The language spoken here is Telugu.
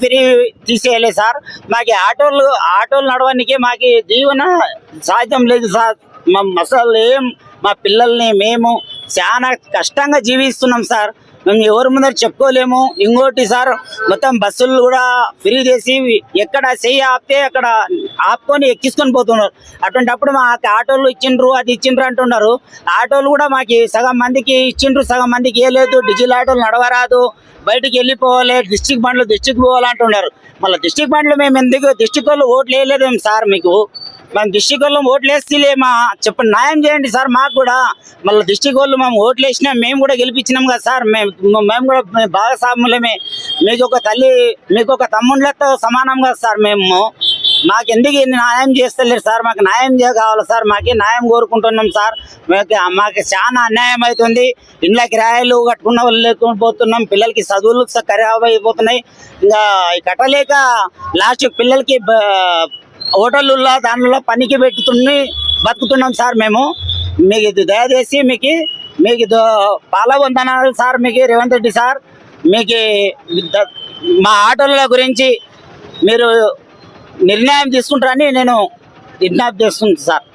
ఫ్రీ తీసేయాలి సార్. మాకు ఆటోలు నడవడానికి మాకు జీవన సాధ్యం లేదు సార్. అసలు మా పిల్లల్ని మేము చాలా కష్టంగా జీవిస్తున్నాం సార్. మేము ఎవరి ముందర చెప్పుకోలేము. ఇంకోటి సార్, మొత్తం బస్సులు కూడా ఫ్రీ చేసి ఎక్కడ చెయ్యి ఆపితే అక్కడ ఆపుకొని ఎక్కించుకొని పోతున్నారు. అటువంటిప్పుడు మాకు ఆటోలు ఇచ్చిండ్రు, అది ఇచ్చిండ్రు అంటున్నారు. ఆటోలు కూడా మాకు సగం మందికి ఇచ్చిండ్రు, సగం మందికి ఇవ్వలేదు. డీజిల్ ఆటోలు నడవరాదు, బయటికి వెళ్ళిపోవాలి, డిస్టిక్ బండ్లు డిస్టిక్ పోవాలంటున్నారు. మళ్ళీ డిస్టిక్ బండ్లు మేము ఎందుకు డిస్టిక్ వాళ్ళు ఓట్లు వేయలేదేం సార్? మీకు మేము డిస్టిక్ వాళ్ళు ఓట్లు వేస్తలేమా? చెప్పండి, న్యాయం చేయండి సార్ మాకు కూడా. మళ్ళీ డిస్టిక్ వాళ్ళు మేము ఓట్లు వేసినా మేము కూడా గెలిపించినాం కదా సార్. మేము కూడా భాగస్వాములమే. మీకు ఒక తల్లి, మీకు ఒక తమ్ముళ్ళతో సమానం కదా సార్. మాకు ఎందుకు న్యాయం చేస్తలేరు సార్? మాకు న్యాయం కావాలి సార్. మాకు న్యాయం కోరుకుంటున్నాం సార్. మాకు చాలా అన్యాయం అవుతుంది. ఇండ్ల కిరాయిలు కట్టుకున్న వాళ్ళు లేకపోతున్నాం. పిల్లలకి చదువులు ఖరాబ్ అయిపోతున్నాయి. ఇంకా కట్టలేక లాస్ట్ పిల్లలకి హోటళ్ళల్లో దానిలో పనికి పెట్టుకుని బతుకుతున్నాం సార్. మీకు దయచేసి మీకు పాలవందనాలు సార్. మీకు రేవంత్ రెడ్డి సార్, మీకు మా ఆటోల గురించి మీరు నిర్ణయం తీసుకుంటారని నేను విజ్ఞప్తి చేస్తున్నాను సార్.